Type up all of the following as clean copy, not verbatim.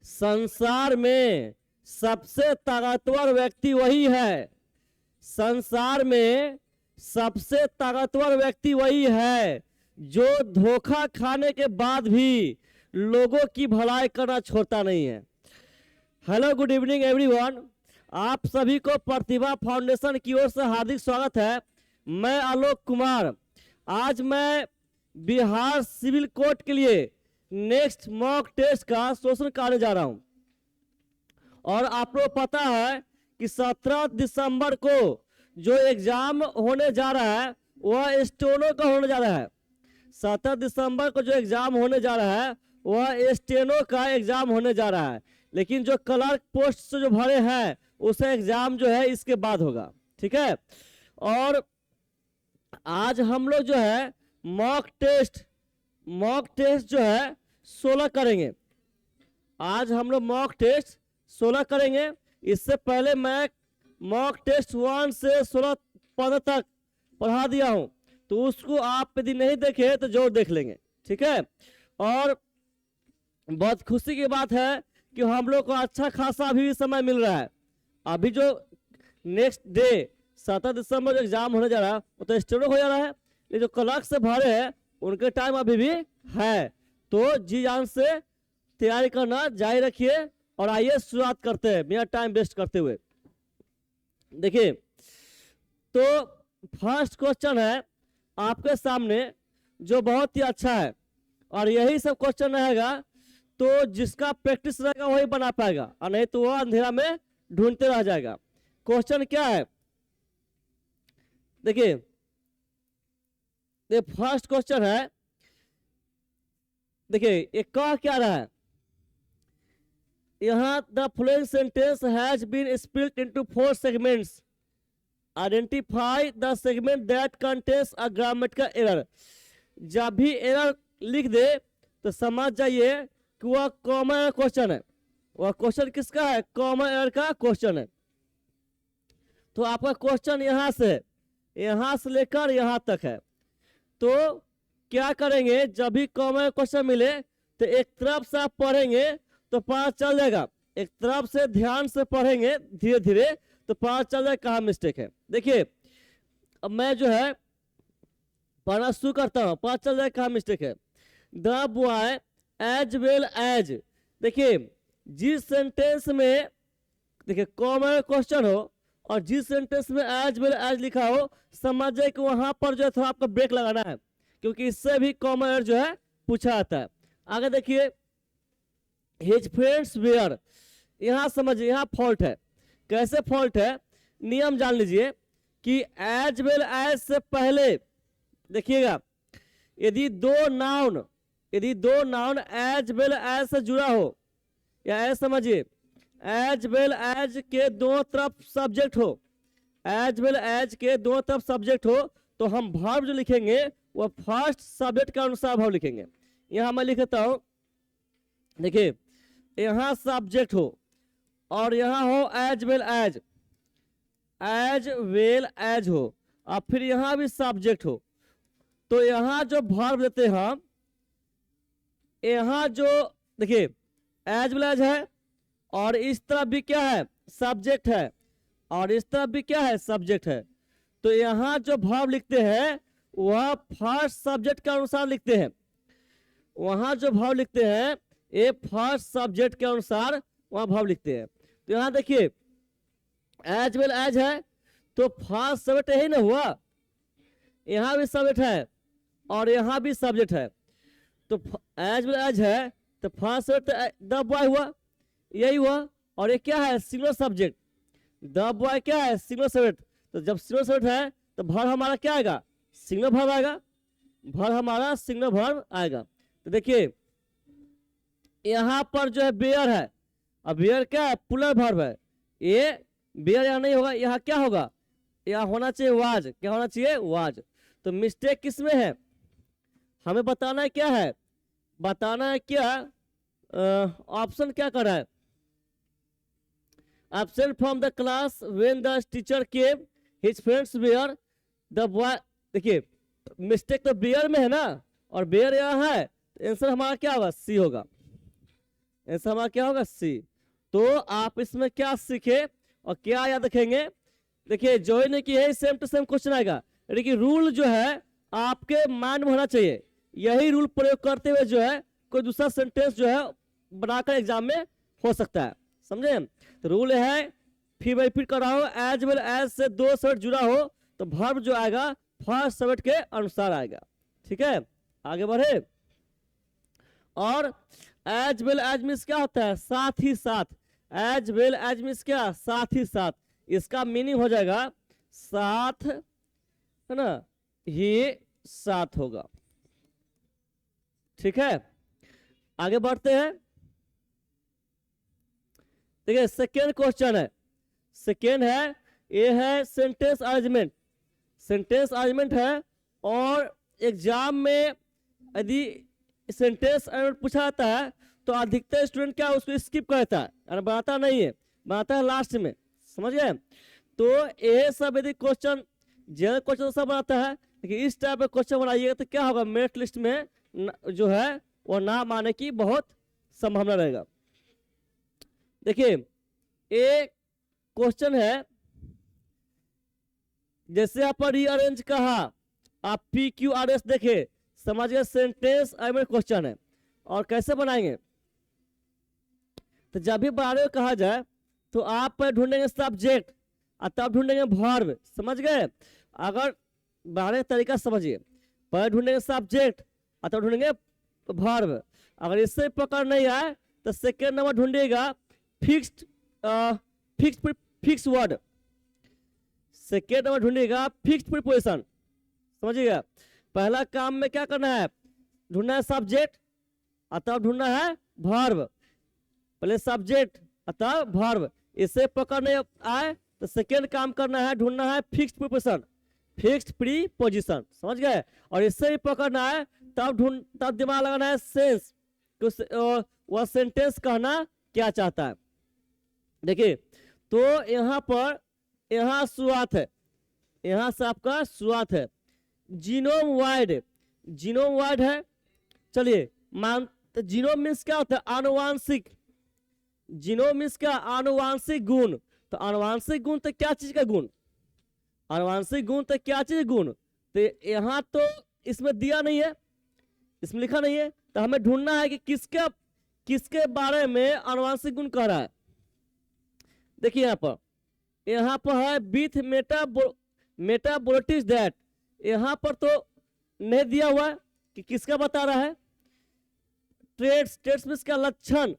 संसार में सबसे ताकतवर व्यक्ति वही है। संसार में सबसे ताकतवर व्यक्ति वही है जो धोखा खाने के बाद भी लोगों की भलाई करना छोड़ता नहीं है। Hello, good evening everyone. आप सभी को प्रतिभा फाउंडेशन की ओर से हार्दिक स्वागत है। मैं आलोक कुमार। आज मैं बिहार सिविल कोर्ट के लिए नेक्स्ट मॉक टेस्ट का सोल्यूशन करने जा रहा हूं। और आप लोग पता है कि 17 दिसंबर को जो एग्जाम होने जा रहा है वह स्टेनो का होने जा रहा है। 17 दिसंबर को जो एग्जाम होने जा रहा है वह स्टेनो का एग्जाम होने जा रहा है, लेकिन जो क्लर्क पोस्ट से जो भरे हैं उसे एग्जाम जो है इसके बाद होगा। ठीक है। और आज हम लोग जो है मॉक टेस्ट जो है 16 करेंगे। आज हम लोग मॉक टेस्ट 16 करेंगे। इससे पहले मैं मॉक टेस्ट 1 से 16 पद तक पढ़ा दिया हूं, तो उसको आप यदि नहीं देखे तो जरूर देख लेंगे। ठीक है। और बहुत खुशी की बात है कि हम लोग को अच्छा खासा अभी भी समय मिल रहा है। अभी जो नेक्स्ट डे 17 दिसंबर जो एग्जाम होने जा रहा है वो तो स्टेनो हो जा रहा है, लेकिन जो क्लर्क से भरे हैं उनके टाइम अभी भी है। तो जी जान से तैयारी करना जारी रखिए और आइए शुरुआत करते हैं बिना टाइम वेस्ट करते हुए। देखिए, तो फर्स्ट क्वेश्चन है आपके सामने जो बहुत ही अच्छा है, और यही सब क्वेश्चन रहेगा तो जिसका प्रैक्टिस रहेगा वही बना पाएगा, और नहीं तो वह अंधेरा में ढूंढते रह जाएगा। क्वेश्चन क्या है? देखिए, फर्स्ट क्वेश्चन है। देखिए ये कह क्या रहा है यहां, the following sentence has been split into 4 segments. Identify the segment that contains a grammatical error. जब भी एरर लिख दे तो समझ जाइए कि वह कॉमन एरर क्वेश्चन है। वह क्वेश्चन किसका है? कॉमन एरर का क्वेश्चन है। तो आपका क्वेश्चन यहां से लेकर यहां तक है। तो क्या करेंगे, जब भी कॉमन क्वेश्चन मिले तो एक तरफ से आप पढ़ेंगे तो पता चल जाएगा, एक तरफ से ध्यान से पढ़ेंगे धीरे धीरे तो पता चल जाएगा कहाँ मिस्टेक है। देखिए अब मैं जो है पढ़ना शुरू करता हूँ, पता चल जाएगा कहाँ मिस्टेक है। The boy as well as. देखिए जिस सेंटेंस में देखिए कॉमन क्वेश्चन हो और जिस सेंटेंस में एज वेल एज लिखा हो, समझ जाए कि वहां पर जो है थोड़ा आपको ब्रेक लगाना है, क्योंकि इससे भी कॉमन एरर जो है पूछा जाता है। आगे देखिए, हिज फ्रेंड्स वेयर। यहां समझिए यहां फॉल्ट है। कैसे फॉल्ट है? नियम जान लीजिए कि एज वेल एज से पहले देखिएगा, यदि दो नाउन एज वेल एज से जुड़ा हो, या ऐसे समझिए एज वेल एज के दोनों तरफ सब्जेक्ट हो, एज वेल एज के दोनों तरफ सब्जेक्ट हो, तो हम वर्ब जो लिखेंगे वो फर्स्ट सब्जेक्ट के अनुसार वर्ब लिखेंगे। यहां मैं लिखता हूं, देखिए यहां सब्जेक्ट हो और यहां हो एज वेल एज हो, और फिर यहां भी सब्जेक्ट हो, तो यहां जो वर्ब देते हैं हम, यहां जो देखिए एज वेल एज है और इस तरफ भी क्या है? सब्जेक्ट है, और इस तरफ भी क्या है? सब्जेक्ट है। तो यहां जो वर्ब लिखते हैं वह फर्स्ट सब्जेक्ट के अनुसार लिखते हैं। वहां जो वर्ब लिखते हैं ये फर्स्ट सब्जेक्ट के अनुसार वहां वर्ब लिखते हैं। तो यहां देखिए एज वेल एज है तो फर्स्ट सब्जेक्ट यही ना हुआ, यहां भी सब्जेक्ट है और यहां भी सब्जेक्ट है। तो एज वेल एज है तो फर्स्ट सब्जेक्ट द बॉय हुआ, यही हुआ। और ये क्या है? Singular subject. द बॉय क्या है? Singular subject. तो जब सिंगुलर सब्जेक्ट है तो वर्ब हमारा क्या आएगा? सिंगुलर वर्ब आएगा। वर्ब हमारा सिंगुलर वर्ब आएगा। तो देखिए यहां पर जो है बेयर है, अब बेयर क्या है? प्लूरल वर्ब है। ये बेयर यहां नहीं होगा, यहां क्या होगा? यहां होना चाहिए वाज। क्या होना चाहिए? वाज। तो मिस्टेक किस में है? हमें बताना है क्या है? बताना है क्या? ऑप्शन क्या कर रहा है? absent from the class when the teacher came, his friends were the boy। देखिए मिस्टेक तो बेयर में है ना, और बेयर यहाँ है, तो आंसर हमारा क्या होगा? सी होगा। ऐसा हमारा क्या होगा सी। तो आप इसमें क्या सीखे और क्या याद रखेंगे, देखिए जो ही नहीं कि है सेम टू सेम क्वेश्चन आएगा, लेकिन रूल जो है आपके माइंड में होना चाहिए। यही रूल प्रयोग करते हुए जो है कोई दूसरा सेंटेंस जो है बनाकर एग्जाम में हो सकता है, समझे। तो रूल है, फिर मैं रिपीट कर रहा हूं, एज वेल एज से दो शब्द जुड़ा हो तो वर्ब जो आएगा फर्स्ट शब्द के अनुसार आएगा, ठीक है। आगे बढ़े। और एज वेल एज मीन्स क्या होता है, साथ ही साथ। एज वेल एज मीन्स क्या, साथ ही साथ। इसका मीनिंग हो जाएगा साथ, है ना, ही साथ होगा, ठीक है। आगे बढ़ते हैं। देखिए सेकेंड क्वेश्चन है, सेकेंड है, ये है सेंटेंस अरेंजमेंट। सेंटेंस अरेंजमेंट है और एग्जाम में यदि सेंटेंस अरेंजमेंट पूछा जाता है तो अधिकतर स्टूडेंट क्या उसको स्किप करता है, बनाता नहीं है, बनाता है लास्ट में, समझ गए। तो ये सब यदि क्वेश्चन जनरल क्वेश्चन सब बनाता है, लेकिन इस टाइप का क्वेश्चन बनाइएगा तो क्या होगा, मेरिट लिस्ट में जो है वो नाम आने की बहुत संभावना रहेगा। देखिए एक क्वेश्चन है, जैसे आप रीअरेंज कहा, आप PQRS देखे, समझ गए सेंटेंस अरेंजमेंट क्वेश्चन है। और कैसे बनाएंगे, तो जब भी बारे में कहा जाए तो आप ढूंढेंगे सब्जेक्ट और तब ढूंढेंगे वर्ब, समझ गए। अगर बारे तरीका समझिए, पहले ढूंढेंगे सब्जेक्ट और तब ढूंढेंगे वर्ब। अगर इससे पकड़ नहीं आए तो सेकेंड नंबर ढूंढिएगा fixed fix word. Second number ढूंढिएगा फिक्स्ड प्रीपोजिशन, समझिएगा। पहला काम में क्या करना है, ढूंढना है सब्जेक्ट और तब ढूंढना है वर्ब। पहले सब्जेक्ट और तब वर्ब, इससे पकड़ने आए तो सेकेंड काम करना है, ढूंढना है फिक्स्ड प्रीपोजिशन, फिक्स्ड प्रीपोजिशन, समझ गए। और इससे भी पकड़ना है तब दिमाग लगाना है सेंस, वह सेंटेंस कहना क्या चाहता है। देखिए तो यहाँ पर, यहाँ शुरुआत है, यहाँ से आपका शुरुआत है, जीनोम वाइड, जीनोम वाइड है। चलिए मान, जीनोम मीन्स क्या होता है, आनुवांशिक। जीनोम मीन्स क्या, आनुवांशिक गुण। तो आनुवांशिक गुण तो क्या चीज का गुण, आनुवांशिक गुण तो क्या चीज गुण। तो यहाँ तो इसमें दिया नहीं है, इसमें लिखा नहीं है, तो हमें ढूंढना है कि किसके बारे में आनुवांशिक गुण कह रहा है। देखिए यहाँ पर है विथ मेटाबोलिटिक्स दैट, यहाँ पर तो नहीं दिया हुआ है कि किसका बता रहा है। ट्रेड्स में इसका लक्षण,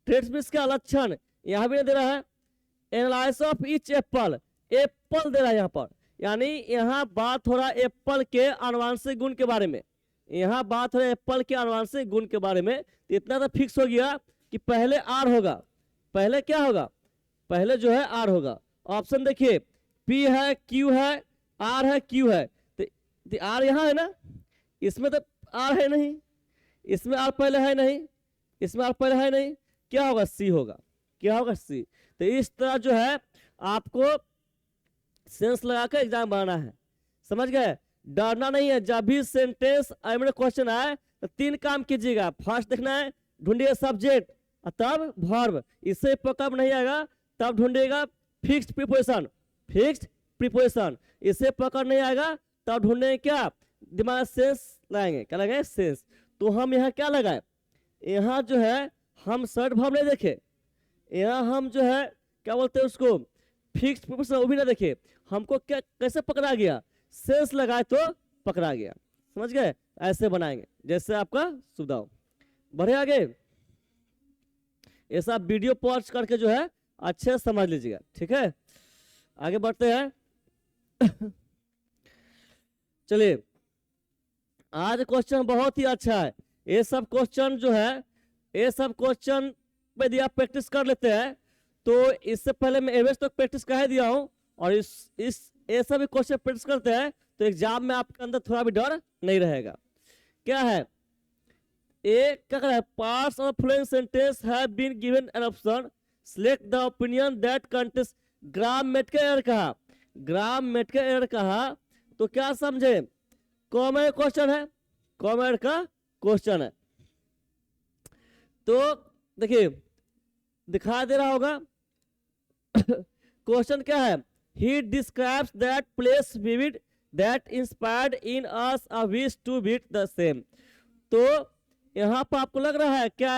ट्रेड्स में इसका लक्षण यहाँ भी नहीं दे रहा है। Analysis of each apple, apple दे रहा है यहाँ पर, यानी यहाँ बात हो रहा है एप्पल के आनुवांशिक गुण के बारे में, यहाँ बात हो रहा है एप्पल के आनुवांशिक गुण के बारे में। तो इतना तो फिक्स हो गया कि पहले आर होगा, पहले क्या होगा, पहले जो है आर होगा। ऑप्शन देखिए, पी है, क्यू है, आर है, क्यू है। तो आर यहाँ है ना, इसमें तो आर है नहीं, इसमें आर पहले है नहीं, इसमें आर पहले है नहीं, क्या होगा, सी होगा, क्या होगा, सी। तो इस तरह जो है आपको सेंस लगाकर एग्जाम बनाना है, समझ गए। डरना नहीं है, जब भी सेंटेंस अरेंजमेंट क्वेश्चन आए तो तीन काम कीजिएगा। फर्स्ट देखना है, ढूंढिए सब्जेक्ट और तब वर्ब, इससे पकड़ नहीं आएगा तब ढूंढिएगा फिक्स्ड प्रीपोजिशन, फिक्स्ड प्रीपोजिशन, इससे पकड़ नहीं आएगा तब ढूंढेंगे क्या, दिमाग सेंस लगाएंगे, क्या लगाएंगे, सेंस। तो हम यहाँ क्या लगाए, यहाँ जो है हम शर्ट वर्ब नहीं देखे, यहाँ हम जो है क्या बोलते हैं उसको, फिक्स्ड प्रीपोजिशन वो भी ना देखे, हमको क्या कैसे पकड़ा गया, सेंस लगाए तो पकड़ा गया, समझ गए। ऐसे बनाएंगे जैसे आपका सुविधा हो। बढ़े आगे, ऐसा वीडियो पॉज करके जो है अच्छे से समझ लीजिएगा, ठीक है। आगे बढ़ते हैं। चलिए आज क्वेश्चन बहुत ही अच्छा है। ये सब क्वेश्चन जो है, ये सब क्वेश्चन यदि आप प्रैक्टिस कर लेते हैं तो इससे पहले मैं एवरेज तक प्रैक्टिस कर दिया हूं, और इस ये सब क्वेश्चन प्रैक्टिस करते हैं तो एग्जाम में आपके अंदर थोड़ा भी डर नहीं रहेगा। क्या है, एक क्या है, parts of flowing sentence have been given an option, select the opinion that contest. Grammatical error कहा, ग्रामेटिकल एरर कहा तो क्या समझे, कॉमन क्वेश्चन है, कॉमन का क्वेश्चन है। तो देखिए दिखाई दे रहा होगा। क्वेश्चन क्या है, he describes that place vivid that inspired in us a wish to beat the same. तो यहाँ पर आपको लग रहा है क्या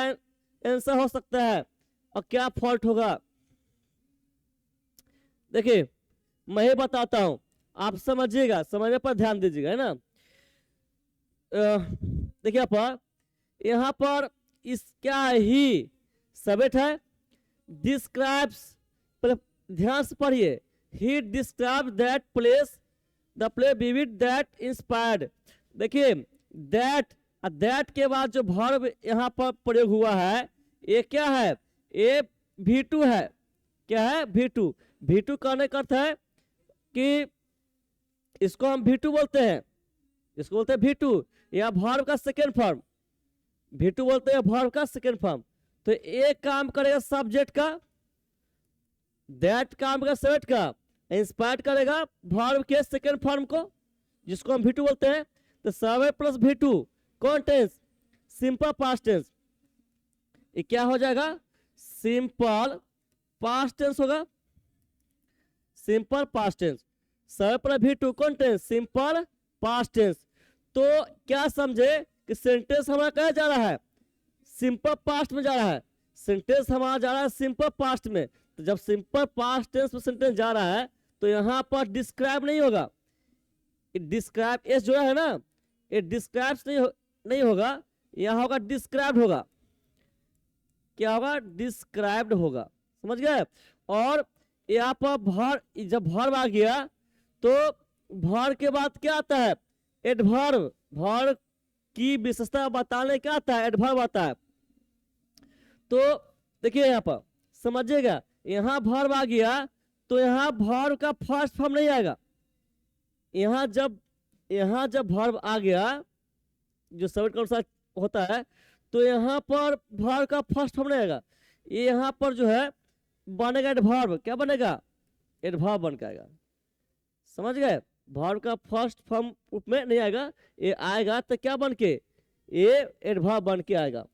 आंसर हो सकता है और क्या फॉल्ट होगा? देखिए मैं ही बताता हूं, आप समझिएगा, समझने पर ध्यान दीजिएगा, है ना। देखिए यहाँ पर इस क्या ही सब्जेक्ट है, डिस्क्राइब्स, ध्यान से पढ़िए, he describe that place the play vivid that inspired. देखिए दैट के बाद जो वर्ब यहाँ पर प्रयोग हुआ है ये क्या है, ये V2 है। क्या है? V2। V2 कहने का अर्थ है कि इसको हम V2 बोलते हैं, इसको बोलते हैं V2, या वर्ब का सेकेंड फॉर्म। V2 बोलते हैं वर्ब का सेकेंड फॉर्म। तो एक काम करेगा सब्जेक्ट का, दैट काम करेगा सब्जेक्ट का, इंस्पायर्ड करेगा वर्ब के सेकेंड फॉर्म को जिसको हम V2 बोलते हैं। तो सब्जेक्ट प्लस V2 कौन टेंस? Simple past tense. ये क्या हो जाएगा? सिंपल पास्ट टेंस होगा, simple past tense. Subject plus V2 कौन टेंस? Simple past tense. तो क्या समझे कि सेंटेंस हमारा कहा जा रहा है? सिंपल पास्ट में जा रहा है। सेंटेंस हमारा जा रहा है सिंपल पास्ट में। तो जब सिंपल पास्ट टेंस में सेंटेंस जा रहा है तो यहाँ पर डिस्क्राइब नहीं होगा, डिस्क्राइब एस जो है ना, ये डिस्क्राइब्स नहीं होगा, यहाँ होगा डिस्क्राइब्ड होगा। क्या होगा? डिस्क्राइब्ड होगा। समझ गए? और यहाँ पर भर, जब वर्ब आ गया तो वर्ब के बाद क्या आता है? एडवर्ब। वर्ब की विशेषता बताने क्या आता है? एडवर्ब आता है। तो देखिए यहाँ पर समझिएगा, यहाँ वर्ब आ गया तो यहाँ वर्ब का फर्स्ट फॉर्म नहीं आएगा। यहाँ जब वर्ब आ गया जो सब्जेक्ट के अनुसार होता है तो यहाँ पर वर्ब का फर्स्ट फॉर्म नहीं आएगा। ये यहाँ पर जो है बनेगा एडवर्ब। क्या बनेगा? एडवर्ब बन के आएगा। समझ गए? वर्ब का फर्स्ट फॉर्म में नहीं आएगा, ये आएगा तो क्या बन के? ये एडवर्ब बन के आएगा।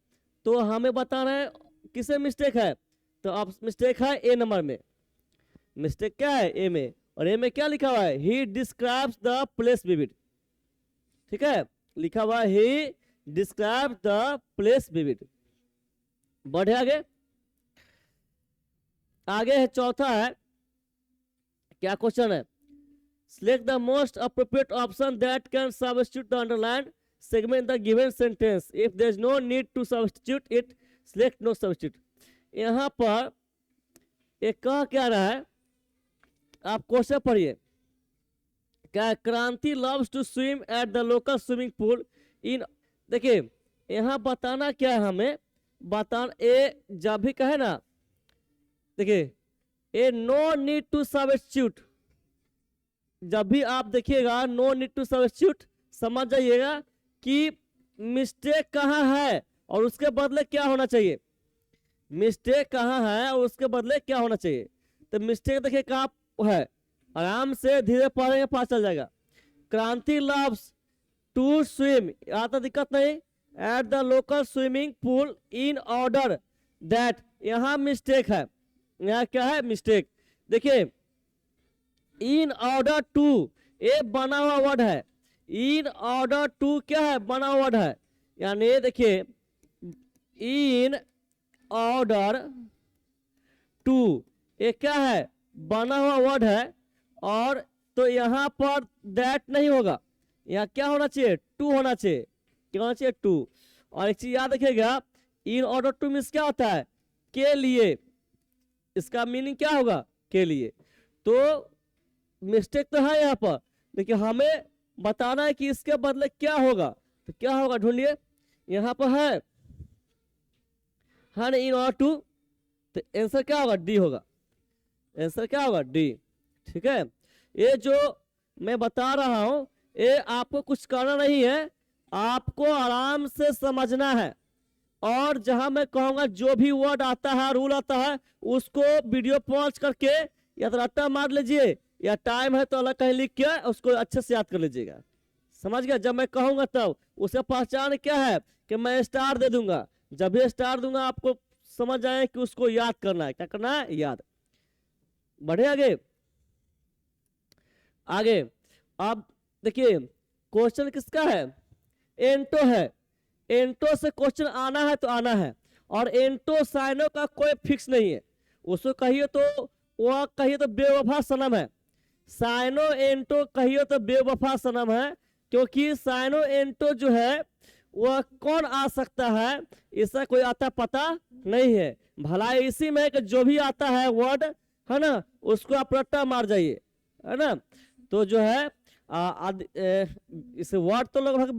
तो हमें बताना है किसे मिस्टेक है, तो अब मिस्टेक है ए नंबर में। मिस्टेक क्या है? ए में। और ए में क्या लिखा हुआ है? He describes the place vivid. ठीक है, लिखा हुआ है ही डिस्क्राइब द प्लेस विविड। बढ़े आगे। आगे है चौथा है, क्या क्वेश्चन है? Select the most appropriate option that can substitute the underlined segment in the given sentence. If there is no need to substitute it, select no substitute. यहाँ पर एक कह क्या रहा है, आप क्वेश्चन पढ़िए। क्या? क्रांति loves to swim at the local swimming pool in। देखिए यहाँ बताना क्या है हमें, बताना ए जब भी कहे ना, देखिए ए नो नीड टू सब्स्टिट्यूट, जब भी आप देखिएगा नो नीड टू सब्स्टिट्यूट, समझ जाइएगा कि मिस्टेक कहाँ है और उसके बदले क्या होना चाहिए। मिस्टेक कहाँ है और उसके बदले क्या होना चाहिए। तो मिस्टेक देखिए कहाँ है, आराम से धीरे पढ़ेंगे पता चल जाएगा। क्रांति लव्स टू स्विम, आता दिक्कत नहीं, at the local swimming pool in order that, यहाँ मिस्टेक है। यहाँ क्या है? मिस्टेक। देखिए इन ऑर्डर टू, ये बना हुआ वर्ड है। इन ऑर्डर टू क्या है? बना हुआ वर्ड है। यानी देखिए इन ऑर्डर टू, ये क्या है? बना हुआ वर्ड है। और तो यहाँ पर दैट नहीं होगा, यहाँ क्या होना चाहिए? टू होना चाहिए। क्या होना चाहिए? टू। और एक चीज याद रखिएगा, इन ऑर्डर टू मीन्स क्या होता है? के लिए। इसका मीनिंग क्या होगा? के लिए। तो मिस्टेक तो है यहाँ पर, लेकिन हमें बताना है कि इसके बदले क्या होगा। तो क्या होगा ढूंढिए, यहाँ पर है ना इन ऑर्डर टू, तो आंसर क्या होगा? डी होगा। आंसर क्या होगा? डी। ठीक है, ये जो मैं बता रहा हूं ये आपको कुछ करना नहीं है, आपको आराम से समझना है। और जहां मैं कहूंगा जो भी वर्ड आता है, रूल आता है, उसको वीडियो पॉज करके या तो रट्टा मार लीजिए या टाइम है तो अलग कहीं लिख के उसको अच्छे से याद कर लीजिएगा। समझ गया? जब मैं कहूंगा तब उसे पहचान क्या है कि मैं स्टार दे दूंगा। जब भी स्टार दूंगा आपको समझ जाए कि उसको याद करना है। क्या करना है? याद। बढ़े आगे। आगे अब देखिए क्वेश्चन किसका है? एंटो है। एंटो से क्वेश्चन आना है तो आना है, और एंटो साइनो का कोई फिक्स नहीं है। उसको कहिए तो वह कहिए तो बेवफा सनम है, साइनो एंटो कहिए तो बेवफा सनम है, क्योंकि साइनो एंटो जो है वह कौन आ सकता है, इसका कोई आता पता नहीं है। भलाई इसी में कि जो भी आता है वर्ड है ना, उसको आप रट्टा मार जाइए, है ना। तो जो है इस वर्ड तो लगभग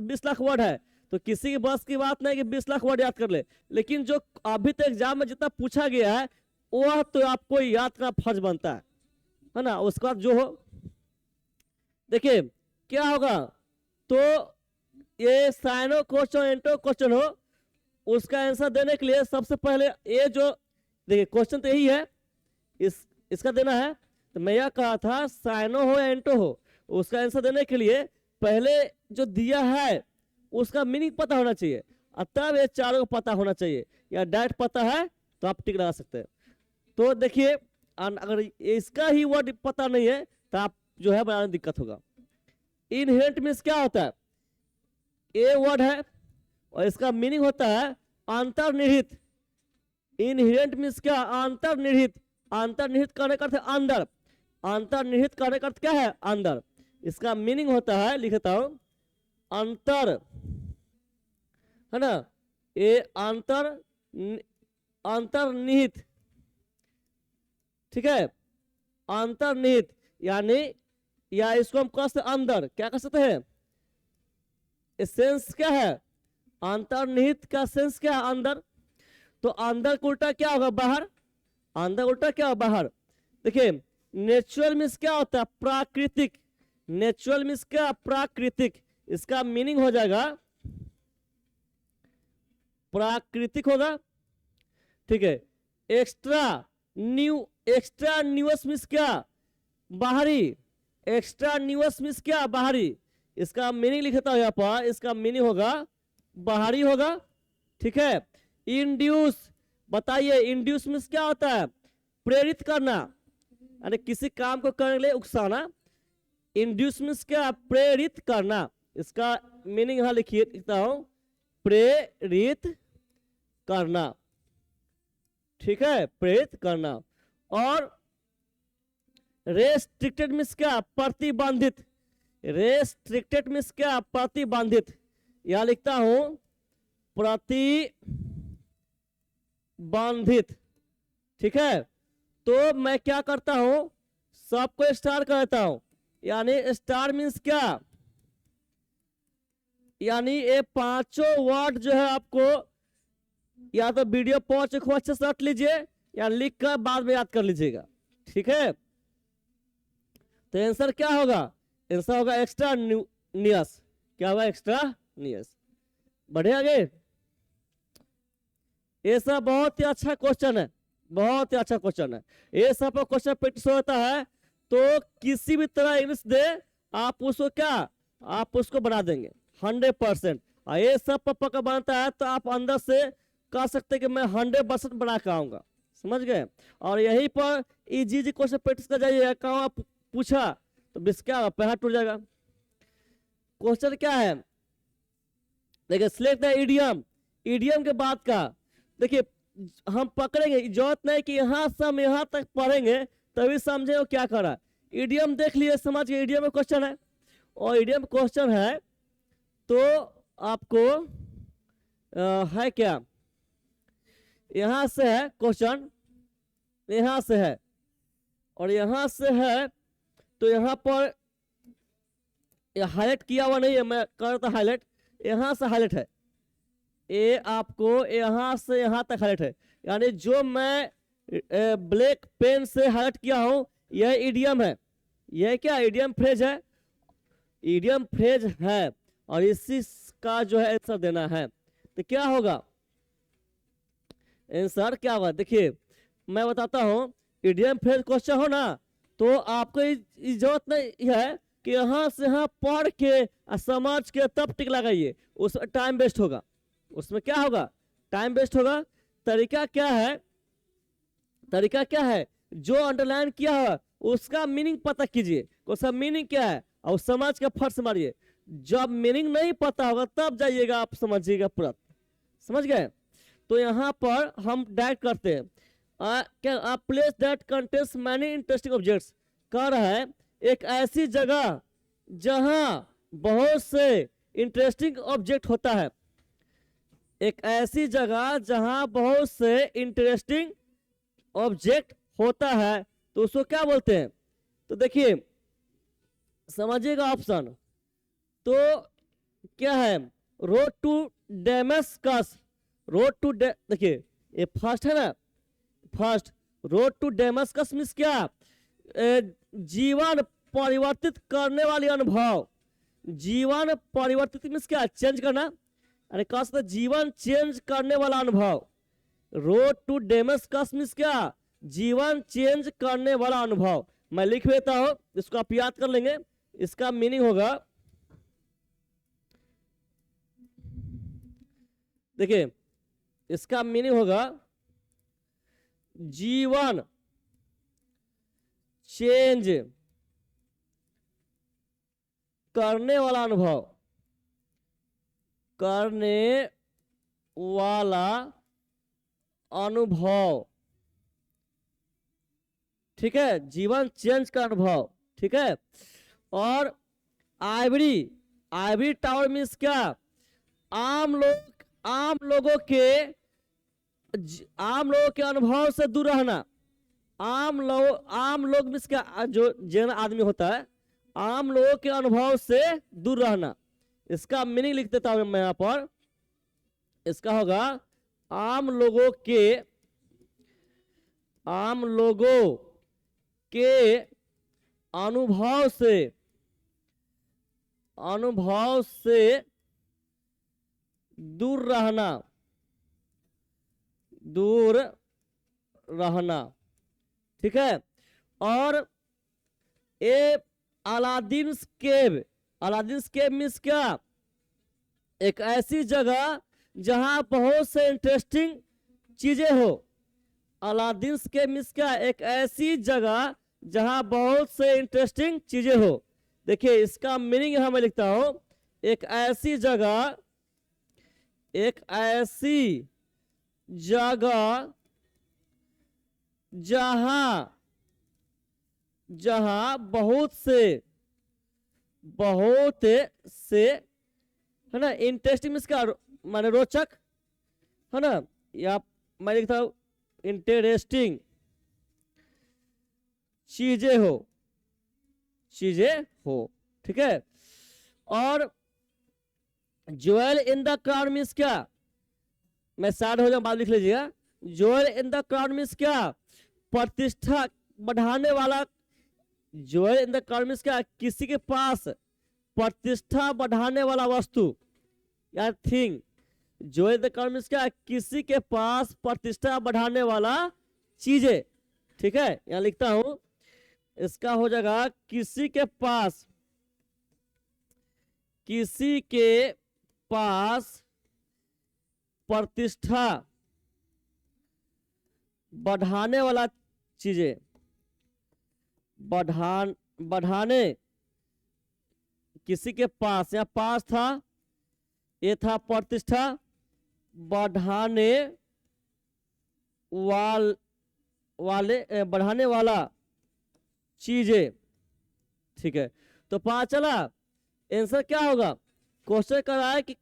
20 लाख वर्ड है, तो किसी की बस की बात नहीं कि 20 लाख वर्ड याद कर ले, लेकिन जो अभी तक एग्जाम में जितना पूछा गया है वह तो आपको याद करना फर्ज बनता है ना। उसके बाद जो हो देखिए क्या होगा, तो ये साइनो क्वेश्चन एंटो क्वेश्चन हो, उसका आंसर देने के लिए सबसे पहले ये जो देखिए क्वेश्चन तो यही है, इसका देना है। तो मैं यह कहा था साइनो हो या एंटो हो, उसका आंसर देने के लिए पहले जो दिया है उसका मीनिंग पता होना चाहिए, और तब ये चारों को पता होना चाहिए, या डायरेक्ट पता है तो आप टिक लगा सकते हैं। तो देखिए अगर इसका ही वर्ड पता नहीं है तो आप जो है बनाने में दिक्कत होगा। इनहेरेंट मीन्स क्या होता है? ए वर्ड है और इसका मीनिंग होता है अंतर्निहित। इनहेरेंट मीन्स क्या? अंतर्निहित। अंतर्निहित करने का अर्थ है अंदर, अंतर्निहित करने का अर्थ क्या है? अंदर। इसका मीनिंग होता है, लिखता हूं, अंतर, है ना, ये अंतर्निहित, ठीक है, अंतर्निहित यानी, या इसको हम कह सकते अंदर, क्या कह सकते हैं? सेंस क्या है? अंतर्निहित का सेंस क्या है? अंदर। तो अंदर का उल्टा क्या होगा? बाहर। अंदर उल्टा क्या होगा? बाहर। देखिए नेचुरल मीन्स क्या होता है? प्राकृतिक। नेचुरल मीन्स क्या? प्राकृतिक। इसका मीनिंग हो जाएगा प्राकृतिक होगा, ठीक है। एक्स्ट्रा न्यूअस मीन्स क्या? बाहरी। एक्स्ट्रा न्यूअस मीन्स क्या? बाहरी। इसका मीनिंग लिखता हूं यहाँ पर, इसका मीनिंग होगा बाहरी होगा, ठीक है। इंड्यूस, बताइए इंड्यूस मीन्स क्या होता है? प्रेरित करना, यानी किसी काम को करने के लिए उकसाना। इंड्यूस मीन्स क्या? प्रेरित करना। इसका मीनिंग यहां लिखिए, लिखता हूं, प्रेरित करना, ठीक है, प्रेरित करना। और रेस्ट्रिक्टेड मीन्स क्या? प्रतिबंधित। रेस्ट्रिक्टेड मीन्स क्या? प्रतिबंधित। यहां लिखता हूं प्रतिबंधित, ठीक है। तो मैं क्या करता हूं, सबको स्टार कर देता हूं, यानी स्टार मीन्स क्या? यानी ये पांचों वर्ड जो है आपको या तो वीडियो पहुंच को अच्छे से रट लीजिए या लिख कर बाद में याद कर लीजिएगा, ठीक है। तो आंसर क्या होगा? आंसर होगा एक्स्ट्रा नियस। क्या होगा? एक्स्ट्रा नियस। बढ़े आगे। ये सब बहुत ही अच्छा क्वेश्चन है, बहुत ही अच्छा क्वेश्चन है। ये सब क्वेश्चन प्रैक्टिस होता है तो किसी भी तरह इंग्लिश दे आप उसको क्या, आप उसको बना देंगे 100%। और ये सब पर पक्का बनता है तो आप अंदर से कह सकते कि मैं 100% बना के आऊंगा, समझ गए। और यहीं पर इजी क्वेश्चन प्रैक्टिस कर जाइए, कहाँ आप पूछा तो बिस क्या पैसा टूट जाएगा। क्वेश्चन क्या है? देखिए सिलेक्ट द इडियम। इडियम के बाद का देखिए हम पकड़ेंगे, जरूरत नहीं कि यहाँ से हम यहाँ तक पढ़ेंगे तभी समझे वो क्या कर रहा है। इडियम देख लिए, समझ गए इडियम में क्वेश्चन है, और इडियम क्वेश्चन है तो आपको है क्या, यहां से है क्वेश्चन, यहां से है और यहां से है, तो यहां पर हाईलाइट किया हुआ नहीं है, मैं कर रहा था हाईलाइट, यहां से हाईलाइट है, ये आपको यहां से यहां तक हाईलाइट है, यानी जो मैं ब्लैक पेन से हाईलाइट किया हूं यह इडियम है। यह क्या? इडियम फ्रेज है, इडियम फ्रेज है, और इसी का जो है आंसर देना है। तो क्या होगा आंसर? क्या होगा देखिए मैं बताता हूं। इडियम फ्रेज क्वेश्चन हो ना तो आपको जरूरत नहीं है कि यहाँ से यहाँ पढ़ के समझ के तब टिक लगाइए, उसमें टाइम वेस्ट होगा। उसमें क्या होगा? टाइम वेस्ट होगा। तरीका क्या है, तरीका क्या है, जो अंडरलाइन किया है उसका मीनिंग पता कीजिए, उसका मीनिंग क्या है और समझ के फट से मारिए। जब मीनिंग नहीं पता होगा तब जाइएगा आप समझिएगा पूरा, समझ गए। तो यहाँ पर हम डायरेक्ट करते हैं, क्या place that contains many interesting objects, कह रहा है एक ऐसी जगह जहां बहुत से इंटरेस्टिंग ऑब्जेक्ट होता है, एक ऐसी जगह जहां बहुत से इंटरेस्टिंग ऑब्जेक्ट होता है, तो उसको क्या बोलते हैं। तो देखिए समझिएगा ऑप्शन, तो क्या है, road to Damascus, road to देखिए ये फर्स्ट है ना, first road to Damascus means क्या, जीवन परिवर्तित करने वाली अनुभव, जीवन परिवर्तित मीन्स क्या, चेंज करना, अरे कह सकते जीवन चेंज करने वाला अनुभव। रोड टू डेमस्कस मीन्स क्या, जीवन चेंज करने वाला अनुभव। मैं लिख देता हूं, इसको आप याद कर लेंगे। इसका मीनिंग होगा, देखिए इसका मीनिंग होगा जीवन चेंज करने वाला अनुभव, करने वाला अनुभव, ठीक है, जीवन चेंज का अनुभव, ठीक है। और आइवरी, आइवरी टावर मीन्स क्या, आम लोगों के अनुभव से दूर रहना, आम लोग मीन्स क्या, जो जन आदमी होता है, आम लोगों के अनुभव से दूर रहना। इसका मीनिंग लिख देता हूं मैं यहां पर, इसका होगा आम लोगों के अनुभव से दूर रहना, ठीक है। और ए अलादीन केव मीन्स क्या, एक ऐसी जगह जहां बहुत से इंटरेस्टिंग चीजें हो। अलादीन केव मीन्स क्या, एक ऐसी जगह जहां बहुत से इंटरेस्टिंग चीजें हो। देखिए इसका मीनिंग यहां मैं लिखता हूं, एक ऐसी जगह जहां बहुत से है ना, इंटरेस्टिंग मीन्स क्या, माने रोचक, है ना, या मैं लिखता हूं इंटरेस्टिंग चीजें हो, ठीक है। और jewel in the crowd means क्या, मैं सैड हो जाऊं बाद लिख लीजिएगा। Jewel in the crowd means क्या, प्रतिष्ठा बढ़ाने वाला, jewel in the crowd means क्या, किसी के पास प्रतिष्ठा बढ़ाने वाला वस्तु या thing. Jewel in the crowd means क्या, किसी के पास प्रतिष्ठा बढ़ाने वाला चीजें, ठीक है। यहां लिखता हूं, इसका हो जाएगा किसी के पास प्रतिष्ठा बढ़ाने वाला चीजें, बढ़ाने, किसी के पास, या पास था, ये था प्रतिष्ठा, बढ़ाने बढ़ाने वाला चीजें, ठीक है। तो पता चला आंसर क्या होगा। क्वेश्चन कर रहा है कि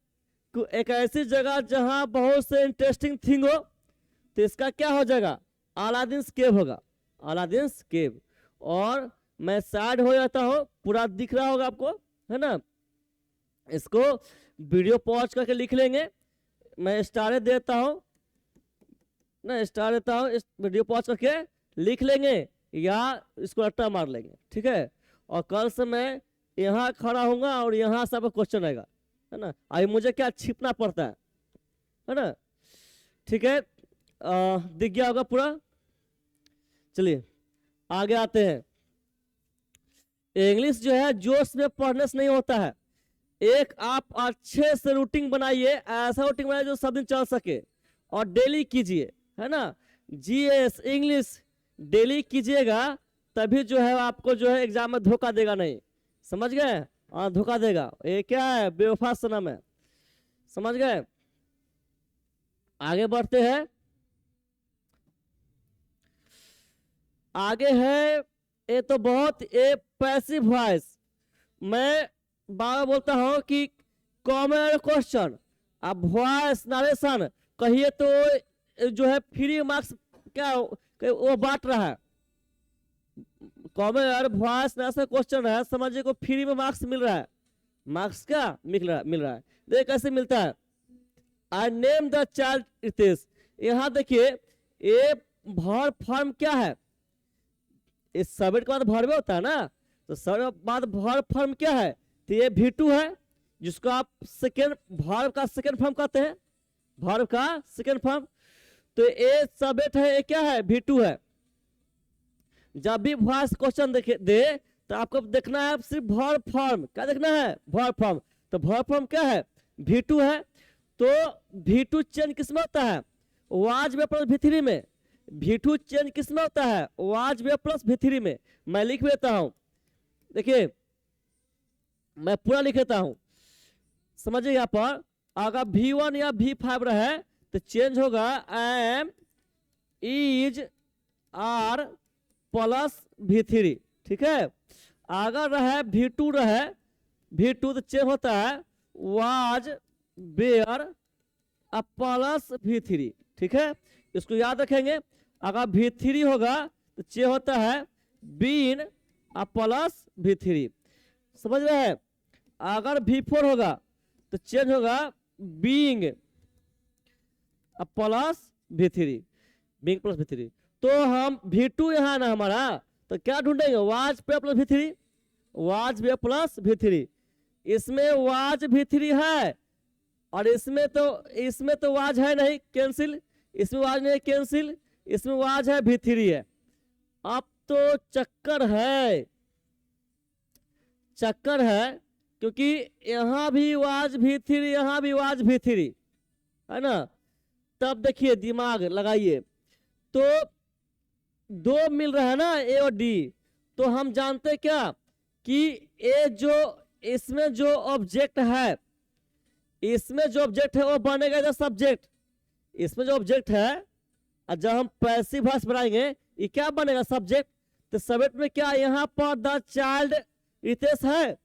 एक ऐसी जगह जहां बहुत से इंटरेस्टिंग थिंग हो, तो इसका क्या हो जाएगा, अलादीन केव होगा, अलादीन केव। और मैं सैड हो जाता हूं, पूरा दिख रहा होगा आपको, है ना। इसको वीडियो पॉज करके लिख लेंगे, मैं स्टार देता हूं ना, स्टार देता हूं, इस वीडियो पॉज करके लिख लेंगे या इसको रट्टा मार लेंगे, ठीक है। और कल से मैं यहाँ खड़ा होऊंगा और यहाँ सब क्वेश्चन आएगा, है ना। अभी मुझे क्या छिपना पड़ता है ना, ठीक है। दिख गया होगा पूरा। चलिए आगे आते हैं। इंग्लिश जो है जोश में पढ़ने से नहीं होता है। एक आप अच्छे से रूटीन बनाइए, ऐसा रूटीन बनाइए जो सब दिन चल सके, और डेली कीजिए, है ना। जीएस इंग्लिश डेली कीजिएगा, तभी जो है आपको जो है एग्जाम में धोखा देगा नहीं, समझ गए। हाँ धोखा देगा, ये क्या है, बेवफा सनम है, समझ गए। आगे बढ़ते हैं, आगे है ये तो बहुत ये पैसिव वॉइस। मैं बार बोलता हूं कि कॉमन क्वेश्चन, अब वॉइस नरेशन कहिए तो जो है फ्री मार्क्स क्या वो बांट रहा है। कॉमन वॉइस नरेशन क्वेश्चन है, समझिए को फ्री में मार्क्स मिल रहा है। मार्क्स क्या मिल रहा है, देखिए कैसे मिलता है। I name the child Ritesh, यहाँ देखिए ये वर्ब फॉर्म क्या है, इस सब्जेक्ट के बाद वर्ब होता है ना, तो सब्जेक्ट के बाद वर्ब फॉर्म क्या है, तो ये V2 है, जिसको आप सेकेंड वर्ब का सेकेंड फॉर्म कहते हैं, वर्ब का सेकेंड फॉर्म। तो ये सब्जेक्ट है, ये क्या है, V2 है। जब भी वॉइस क्वेश्चन दे तो आपको देखना है सिर्फ वर्ब फॉर्म, क्या देखना है, वर्ब फॉर्म। तो वर्ब फॉर्म क्या है, V2 है। तो V2 चेंज किसमें होता है, वाज वे प्लस V3 में। V2 चेंज किसमें होता है, वाज वे प्लस V3 में। मैं लिख देता हूं, देखिए मैं पूरा लिख देता हूं, समझिए। यहाँ पर अगर V1 या V5 रहे तो चेंज होगा M is are plus V3, ठीक है। अगर रहे V2 रहे, V2 तो चेंज होता है वाज वेयर प्लस V3, ठीक है, इसको याद रखेंगे। अगर V3 होगा तो चेंज होता है बीन प्लस V3, समझ रहे हैं। अगर V4 होगा तो चेंज होगा being plus V3, being plus V3। तो हम V2 यहाँ ना हमारा, तो क्या ढूंढेंगे, वाज पे प्लस V3, वाज पे प्लस V3। इसमें वाज V3 है और इसमें तो वाज है नहीं, कैंसिल, इसमें वाज नहीं कैंसिल, इसमें वाज है V3 है। अब तो चक्कर है क्योंकि यहाँ भी वाज V3, यहाँ भी वाज V3, है ना। तब देखिए दिमाग लगाइए, तो दो मिल रहा है ना ए और डी, तो हम जानते क्या कि ए जो इसमें जो ऑब्जेक्ट है, वो बनेगा इधर सब्जेक्ट। इसमें जो ऑब्जेक्ट है और जब हम पैसिव वॉइस बनाएंगे ये क्या बनेगा, सब्जेक्ट। तो सब्जेक्ट में क्या यहाँ पर द चाइल्ड रितेश है,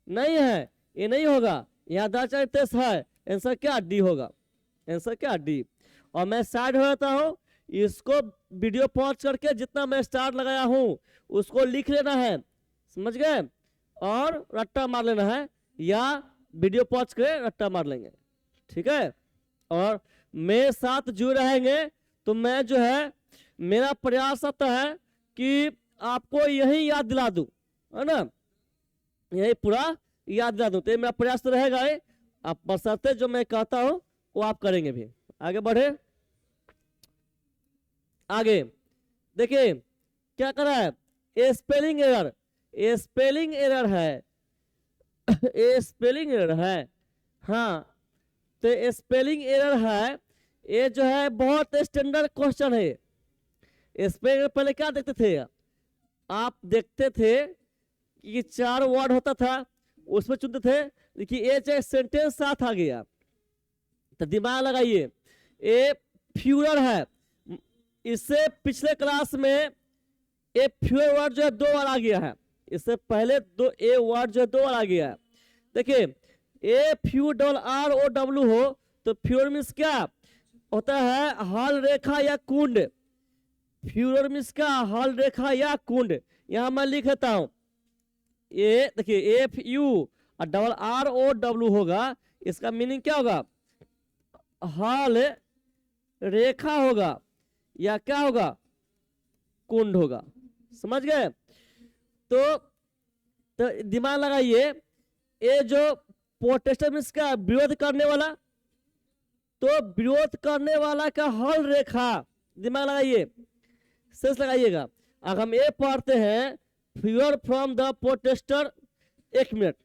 नहीं है, ये नहीं होगा, यहाँ द चाइल्ड रितेश है, आंसर क्या डी होगा, आंसर क्या डी। और मैं साइड हो जाता हूँ, इसको वीडियो पॉज करके जितना मैं स्टार लगाया हूँ उसको लिख लेना है, समझ गए, और रट्टा मार लेना है, या वीडियो पॉज के रट्टा मार लेंगे, ठीक है। और मेरे साथ जुड़े रहेंगे तो मैं जो है मेरा प्रयास रहता है कि आपको यही याद दिला दूं, है ना, यही पूरा याद दिला दूं। तो मेरा प्रयास तो रहेगा, आप बशर्ते जो मैं कहता हूं वो आप करेंगे भी। आगे बढ़े, आगे देखिए क्या कर रहा है, ये स्पेलिंग एरर, ये स्पेलिंग एरर है, ये स्पेलिंग एरर है, हाँ तो ये स्पेलिंग एरर है। ये जो है बहुत स्टैंडर्ड क्वेश्चन है। स्पेलिंग पहले क्या देखते थे आप, देखते थे कि 4 वर्ड होता था, उसमें चुनते थे, देखिए ये चाहे सेंटेंस साथ आ गया, तो दिमाग लगाइए, ये फ्यूरर है। इससे पिछले क्लास में ए फ्यूर वर्ड जो है 2 बार आ गया है, इससे पहले ए वर्ड जो है 2 बार आ गया है। देखिए a few double R O W हो तो फ्यूर मीन्स क्या होता है, हल रेखा या कुंड। फ्यूर मीन्स क्या, हल रेखा या कुंड। यहां मैं लिख देता हूं, ये देखिए एफ यू और डबल आर ओ डब्ल्यू होगा, इसका मीनिंग क्या होगा, हल रेखा होगा या क्या होगा, कुंड होगा, समझ गए। तो दिमाग लगाइए, ये जो प्रोटेस्टर मीन्स का विरोध करने वाला, तो विरोध करने वाला का हल रेखा, दिमाग लगाइए, सेंस लगाइएगा। अगर हम ये पढ़ते हैं फ्यूर फ्रॉम द प्रोटेस्टर, 1 मिनट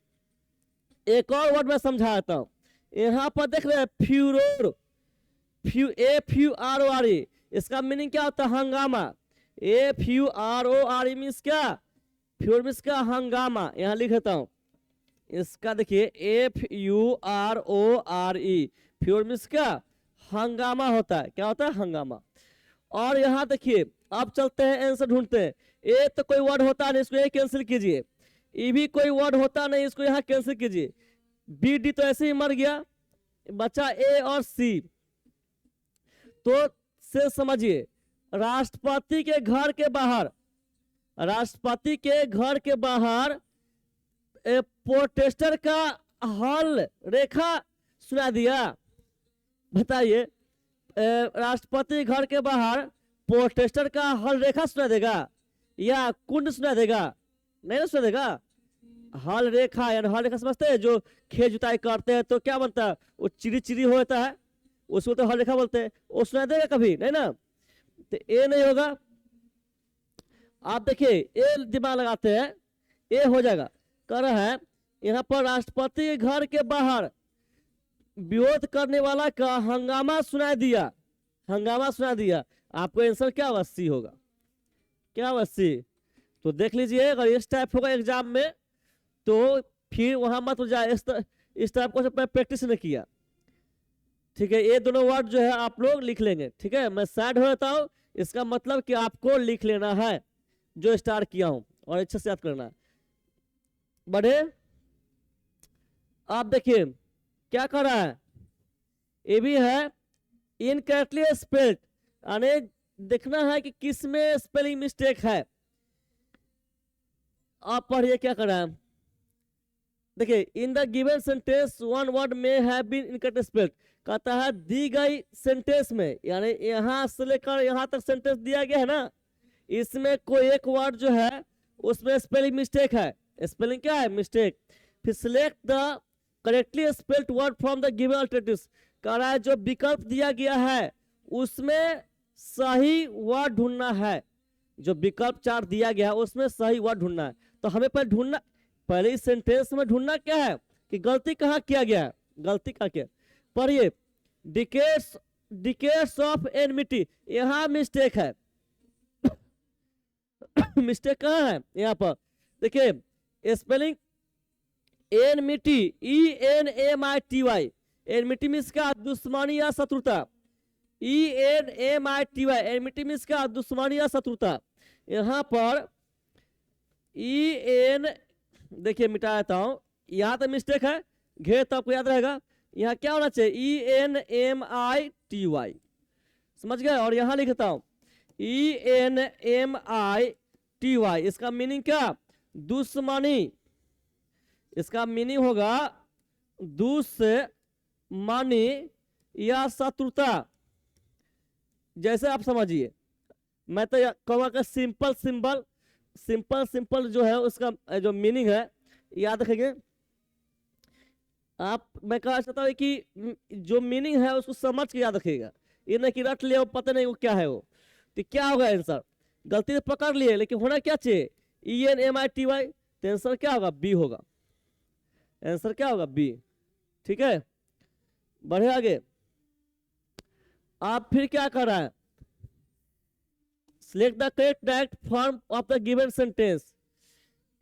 एक और वर्ड में समझाता हूं। यहां पर देख रहे हैं फ्यूरोर, FURORE, इसका मीनिंग क्या होता है? हंगामा। FURORE मीन्स क्या? फ्यूर मीन्स क्या? हंगामा। यहां लिख देता हूं इसका, देखिए FURORE, फ्यूर मीन्स क्या? हंगामा होता है। क्या होता है? हंगामा। और यहां देखिए, अब चलते हैं आंसर ढूंढते हैं। ए तो कोई वर्ड होता नहीं, इसको ए कैंसिल कीजिए। ई भी कोई वर्ड होता नहीं, इसको यहां कैंसिल कीजिए। BD तो ऐसे ही मर गया, बचा ए और सी। तो से समझिए, राष्ट्रपति के घर के बाहर, राष्ट्रपति के घर के बाहर प्रोटेस्टर का हल रेखा सुना दिया। बताइए, राष्ट्रपति घर के बाहर प्रोटेस्टर का हल रेखा सुना देगा या कुंड सुना देगा? नहीं ना सुना देगा। हल रेखा, यानी हल रेखा समझते हैं, जो खेत जुताई करते हैं तो क्या बनता है? वो चिरी चिरी होता है, उसको तो हल रेखा बोलते हैं। वो सुना देगा कभी? नहीं ना। तो ए नहीं होगा। आप देखिए, ए दिमाग लगाते हैं, ए हो जाएगा। कह रहा है यहाँ पर राष्ट्रपति के घर के बाहर विरोध करने वाला का हंगामा सुनाई दिया। हंगामा सुना दिया। आपको आंसर क्या होगा? सी होगा। क्या होगा? सी। तो देख लीजिए, अगर इस टाइप होगा एग्जाम में तो फिर वहां मत जाए। इस टाइप को प्रैक्टिस नहीं किया, ठीक है। ये दोनों वर्ड जो है आप लोग लिख लेंगे, ठीक है। मैं साइड हो जाता हूं, इसका मतलब कि आपको लिख लेना है जो स्टार्ट किया हूं, और अच्छे से याद करना। बढ़े, आप देखिए क्या कर रहा है। ये भी है इनकरेक्टली स्पेल्ड, यानी देखना है कि किस में स्पेलिंग मिस्टेक है। आप पढ़िए क्या कर रहा है। देखिए, in the given sentence one word में हैव बीन इनकरेक्टली स्पेल्ड। कहता है दी गई सेंटेंस में, यानी यहां से लेकर यहां तक सेंटेंस दिया गया है ना, इसमें कोई एक वर्ड जो है उसमें स्पेलिंग मिस्टेक है। स्पेलिंग क्या है? मिस्टेक। फिर select the correctly spelled word from the given alternatives. कह रहा है जो विकल्प दिया गया है उसमें सही वर्ड ढूंढना है। जो विकल्प 4 दिया गया है उसमें सही वर्ड ढूंढना है। तो हमें पहले इस सेंटेंस में ढूंढना क्या है कि गलती कहाँ किया गया है। गलती कहाँ किया? पढ़िए, डिकेड्स ऑफ एनमिटी, यहां मिस्टेक है। मिस्टेक कहाँ है? यहाँ पर देखिए, spelling enmity, ENMITY। Enmity means क्या? दुश्मनी या शत्रुता। ENMITY, एनमिटी मीन्स क्या? दुश्मनी या शत्रुता। यहाँ पर देखिए मिटा देता हूं, यहां तो मिस्टेक है, घेर तो आपको याद रहेगा। यहाँ क्या होना चाहिए? ENMITY, समझ गए। और यहां लिखता हूं ENMITY, इसका मीनिंग क्या? दुश्मनी। इसका मीनिंग होगा दुश्मनी या शत्रुता। जैसे आप समझिए, मैं तो कहूँगा कि सिंपल जो है उसका जो मीनिंग है याद रखेंगे आप। मैं कहना चाहता हूँ कि जो मीनिंग है उसको समझ के याद रखिएगा, ये नहीं कि रट लिया पता नहीं वो क्या है वो। तो क्या होगा आंसर? गलती से पकड़ लिए, लेकिन होना क्या चाहिए? ENMITY। तो आंसर क्या होगा? बी होगा। आंसर क्या होगा? बी, ठीक है। बढ़े आगे। आप फिर क्या कर रहा है? Select the correct direct form of the given sentence,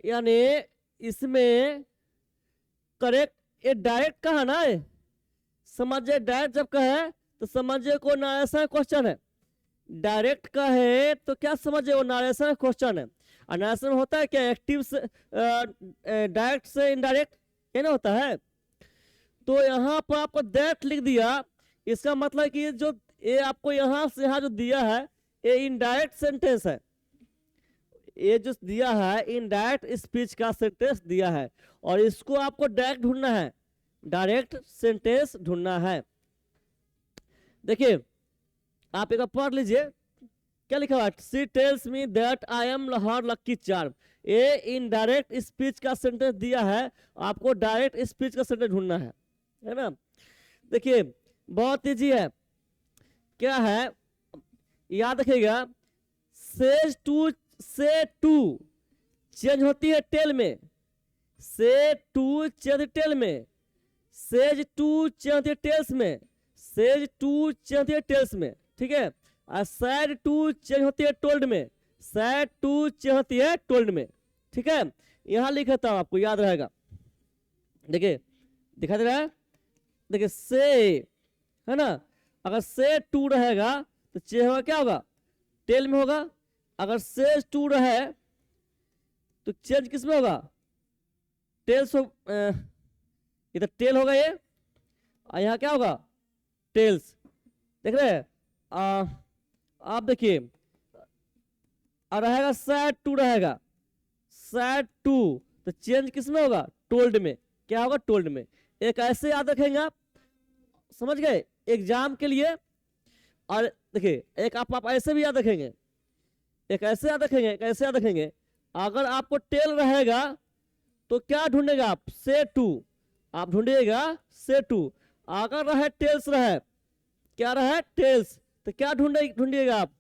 यानी इसमें करेक्ट, ये डायरेक्ट कहा ना है, समझिए। डायरेक्ट जब कहे तो समझिए को नारेशन क्वेश्चन है। डायरेक्ट कहे तो क्या समझिए? वो नारेशन क्वेश्चन है। और नारेशन होता है क्या? एक्टिव से डायरेक्ट से इनडायरेक्ट, ये ना होता है। तो यहाँ पर आपको डायरेक्ट लिख दिया, इसका मतलब कि ये आपको यहाँ से यहाँ जो दिया है ये इनडायरेक्ट सेंटेंस है। ये जो दिया है इनडायरेक्ट स्पीच का सेंटेंस दिया है, और इसको आपको डायरेक्ट ढूंढना है, डायरेक्ट सेंटेंस ढूंढना है। देखिए, आप एक बार पढ़ लीजिए क्या लिखा हुआ है। She tells me that I am her lucky charm. ये इनडायरेक्ट स्पीच का सेंटेंस दिया है, आपको डायरेक्ट स्पीच का सेंटेंस ढूंढना है ना। देखिए, बहुत इजी है। क्या है? याद रखिएगा, से टू चेंज होती है टेल में, से टू चेंज टेल में, सेज टू चेंज टेल्स में, सेज टू चेंज होती है टेल्स में, ठीक है, और सैड टू चेंज होती है टोल्ड में, सैड टू चेंज होती है टोल्ड में, ठीक है। यहां लिख देता हूं, आपको याद रहेगा। देखिए दिखा दे रहा है, देखिए से है ना, अगर से टू रहेगा तो चेंज होगा, क्या होगा, टेल में होगा। अगर सेज टू रहे तो चेंज किस में होगा, टेल्स हो, इधर टेल होगा ये, और यहाँ क्या होगा, टेल्स। देख रहे हैं आप, देखिए रहेगा सैड टू, रहेगा सैड टू, तो चेंज किस में होगा, टोल्ड में, क्या होगा, टोल्ड में। एक ऐसे याद रखेंगे आप, समझ गए, एग्जाम के लिए। और देखिए एक आप ऐसे भी याद रखेंगे, एक ऐसे याद रखेंगे, एक ऐसे याद रखेंगे। अगर आपको टेल रहेगा तो क्या ढूंढेगा आप, से टू, आप ढूंढिएगा से टू। अगर रहे टेल्स, रहे क्या रहे, टेल्स, तो क्या ढूंढिएगा आप,